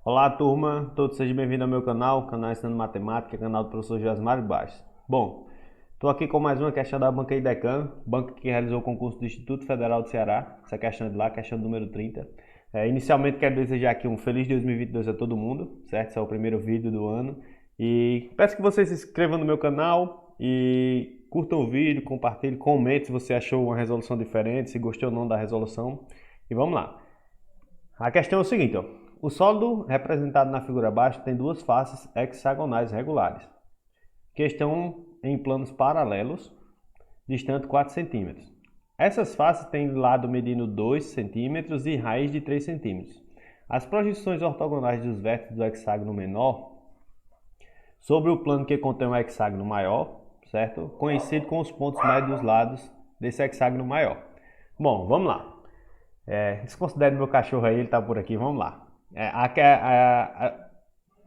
Olá, turma, todos sejam bem-vindos ao meu canal Ensinando Matemática, canal do professor Josmar Baixo. Bom, estou aqui com mais uma questão da banca IDECAM, banca que realizou o concurso do Instituto Federal do Ceará, essa questão de lá, questão número 30. Inicialmente quero desejar aqui um feliz 2022 a todo mundo, certo? Esse é o primeiro vídeo do ano e peço que vocês se inscrevam no meu canal e curtam o vídeo, compartilhem, comente se você achou uma resolução diferente, se gostou ou não da resolução e vamos lá. A questão é o seguinte, ó. O sólido representado na figura abaixo tem duas faces hexagonais regulares, que estão em planos paralelos, distante 4 centímetros. Essas faces têm lado medindo 2 centímetros e raiz de 3 centímetros. As projeções ortogonais dos vértices do hexágono menor sobre o plano que contém o hexágono maior, certo? Conhecido com os pontos médios dos lados desse hexágono maior. Bom, vamos lá. Desconsidere meu cachorro aí, ele tá por aqui, vamos lá.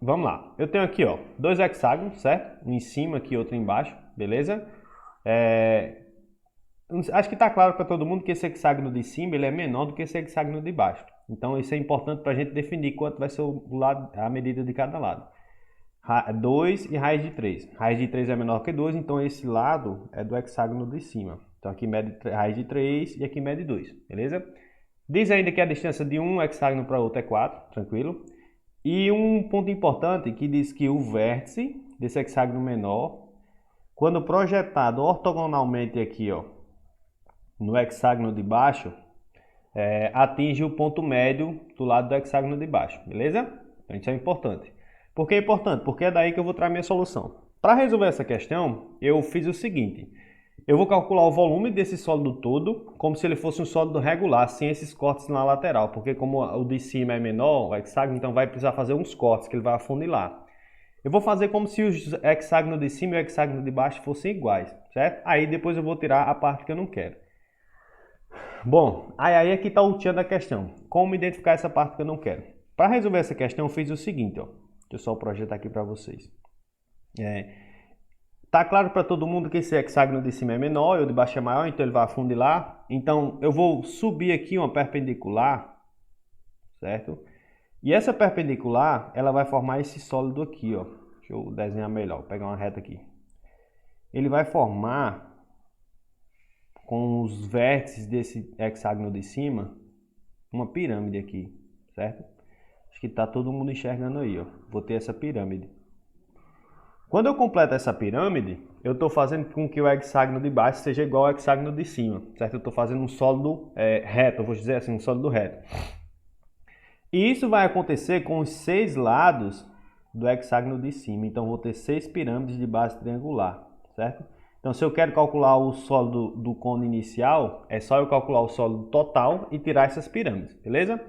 Vamos lá. Eu tenho aqui, ó, dois hexágonos, certo? Um em cima aqui, outro embaixo, beleza? Acho que está claro para todo mundo que esse hexágono de cima ele é menor do que esse hexágono de baixo. Então isso é importante para a gente definir quanto vai ser a medida de cada lado. 2 e raiz de 3. Raiz de 3 é menor que 2, então esse lado é do hexágono de cima. Então aqui mede raiz de 3 e aqui mede 2, beleza? Diz ainda que a distância de um hexágono para outro é 4, tranquilo? E um ponto importante que diz que o vértice desse hexágono menor, quando projetado ortogonalmente aqui, ó, no hexágono de baixo, atinge o ponto médio do lado do hexágono de baixo, beleza? Então isso é importante. Por que é importante? Porque é daí que eu vou trazer minha solução. Para resolver essa questão, eu fiz o seguinte. Eu vou calcular o volume desse sólido todo como se ele fosse um sólido regular, sem esses cortes na lateral, porque como o de cima é menor, o hexágono, então vai precisar fazer uns cortes que ele vai afunilar. Eu vou fazer como se o hexágono de cima e o hexágono de baixo fossem iguais, certo? Aí depois eu vou tirar a parte que eu não quero. Bom, aí aqui está o tchan da questão. Como identificar essa parte que eu não quero? Para resolver essa questão, eu fiz o seguinte, ó. Deixa eu só projetar aqui para vocês. Tá claro para todo mundo que esse hexágono de cima é menor e o de baixo é maior, então ele vai afunilar. Então eu vou subir aqui uma perpendicular, certo? E essa perpendicular, ela vai formar esse sólido aqui, ó. Deixa eu desenhar melhor, vou pegar uma reta aqui. Ele vai formar com os vértices desse hexágono de cima uma pirâmide aqui, certo? Acho que tá todo mundo enxergando aí, ó. Vou ter essa pirâmide. Quando eu completo essa pirâmide, eu estou fazendo com que o hexágono de baixo seja igual ao hexágono de cima, certo? Eu estou fazendo um sólido reto, eu vou dizer assim, um sólido reto. E isso vai acontecer com os 6 lados do hexágono de cima. Então, eu vou ter 6 pirâmides de base triangular, certo? Então, se eu quero calcular o sólido do cone inicial, é só eu calcular o sólido total e tirar essas pirâmides, beleza?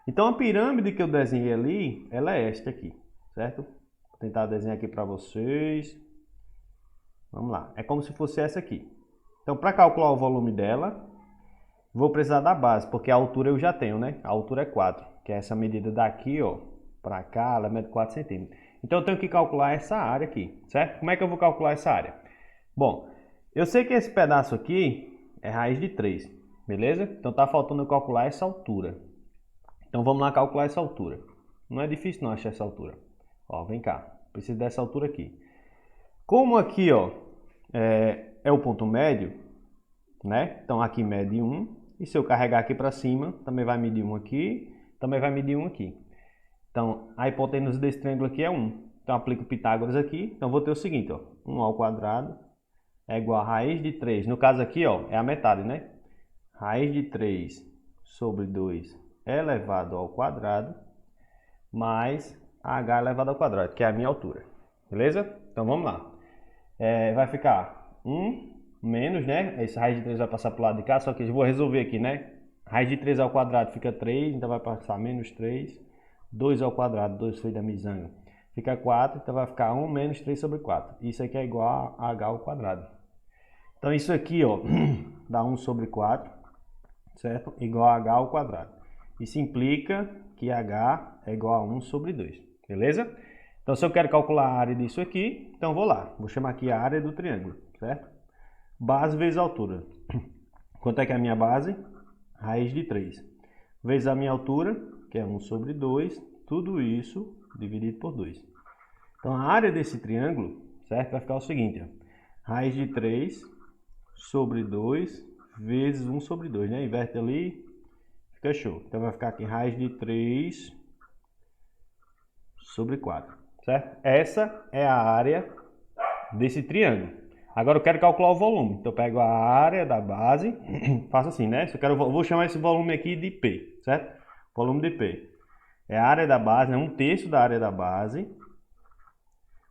Então, a pirâmide que eu desenhei ali, ela é esta aqui, certo? Vou tentar desenhar aqui para vocês. Vamos lá. É como se fosse essa aqui. Então, para calcular o volume dela, vou precisar da base, porque a altura eu já tenho, né? A altura é 4, que é essa medida daqui, ó, para cá, ela mede 4 centímetros. Então, eu tenho que calcular essa área aqui, certo? Como é que eu vou calcular essa área? Bom, eu sei que esse pedaço aqui é raiz de 3, beleza? Então, tá faltando eu calcular essa altura. Então, vamos lá calcular essa altura. Não é difícil não achar essa altura. Ó, vem cá, preciso dessa altura aqui. Como aqui, ó, é o ponto médio, né? Então aqui mede 1. E se eu carregar aqui para cima, também vai medir 1 aqui, também vai medir 1 aqui. Então a hipotenusa desse triângulo aqui é 1. Então aplico Pitágoras aqui. Então vou ter o seguinte, ó, 1 ao quadrado é igual a raiz de 3. No caso aqui, ó, é a metade, né? Raiz de 3 sobre 2 elevado ao quadrado mais h elevado ao quadrado, que é a minha altura. Beleza? Então vamos lá. Vai ficar 1 menos, né? Esse raiz de 3 vai passar para o lado de cá, só que eu vou resolver aqui, né? Raiz de 3 ao quadrado fica 3, então vai passar menos 3. 2 ao quadrado, 2 foi da miçanga, fica 4, então vai ficar 1 menos 3 sobre 4. Isso aqui é igual a h ao quadrado. Então isso aqui, ó, dá 1 sobre 4, certo? Igual a h ao quadrado. Isso implica que h é igual a 1 sobre 2, beleza? Então, se eu quero calcular a área disso aqui, então vou lá. Vou chamar aqui a área do triângulo, certo? Base vezes altura. Quanto é que é a minha base? Raiz de 3. Vezes a minha altura, que é 1 sobre 2, tudo isso dividido por 2. Então, a área desse triângulo, certo? Vai ficar o seguinte, ó. Raiz de 3 sobre 2 vezes 1 sobre 2, né? Inverte ali, fica show. Então, vai ficar aqui raiz de 3 sobre 4, certo? Essa é a área desse triângulo. Agora eu quero calcular o volume. Então eu pego a área da base, faço assim, né? Vou chamar esse volume aqui de P, certo? Volume de P. É a área da base, é 1/3 da área da base.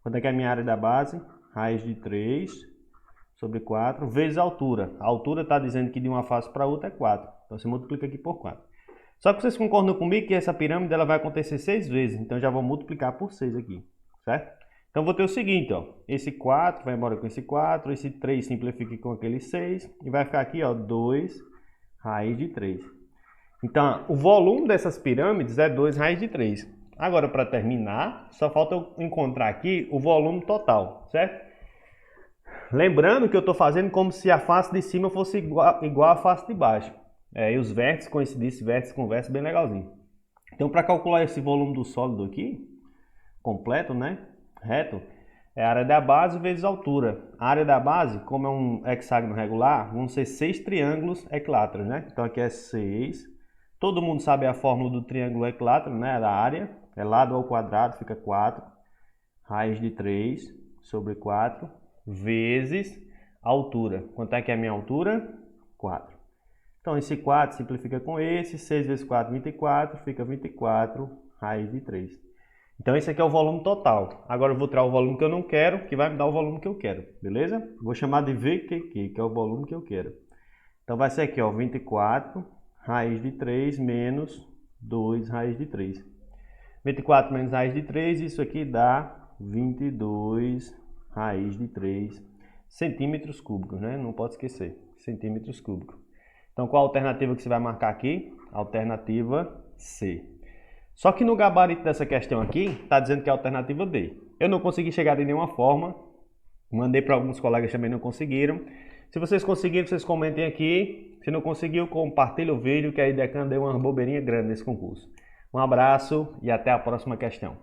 Quanto é que é a minha área da base? Raiz de 3 sobre 4 vezes a altura. A altura está dizendo que de uma face para outra é 4. Então você multiplica aqui por 4. Só que vocês concordam comigo que essa pirâmide ela vai acontecer 6 vezes. Então já vou multiplicar por 6 aqui, certo? Então, vou ter o seguinte, ó, esse 4 vai embora com esse 4, esse 3 simplifica com aquele 6, e vai ficar aqui, ó, 2 raiz de 3. Então, o volume dessas pirâmides é 2 raiz de 3. Agora, para terminar, só falta eu encontrar aqui o volume total, certo? Lembrando que eu estou fazendo como se a face de cima fosse igual à face de baixo. E os vértices coincidissem, vértice com vértice, bem legalzinho. Então, para calcular esse volume do sólido aqui, completo, né? Reto, é a área da base vezes a altura. A área da base, como é um hexágono regular, vão ser 6 triângulos equiláteros, né? Então aqui é 6. Todo mundo sabe a fórmula do triângulo equilátero, né? Da área. É lado ao quadrado, fica 4. Raiz de 3 sobre 4 vezes a altura. Quanto é que é a minha altura? 4. Então esse 4 simplifica com esse. 6 vezes 4, 24. Fica 24 raiz de 3. Então esse aqui é o volume total. Agora eu vou tirar o volume que eu não quero, que vai me dar o volume que eu quero, beleza? Vou chamar de VQQ, que é o volume que eu quero. Então vai ser aqui, ó, 24 raiz de 3 menos 2 raiz de 3. 24 menos raiz de 3, isso aqui dá 22 raiz de 3 centímetros cúbicos, né? Não pode esquecer, centímetros cúbicos. Então qual a alternativa que você vai marcar aqui? Alternativa C. Só que no gabarito dessa questão aqui, está dizendo que é a alternativa D. Eu não consegui chegar de nenhuma forma. Mandei para alguns colegas também não conseguiram. Se vocês conseguiram, vocês comentem aqui. Se não conseguiu, compartilhe o vídeo, que a IDECAN deu uma bobeirinha grande nesse concurso. Um abraço e até a próxima questão.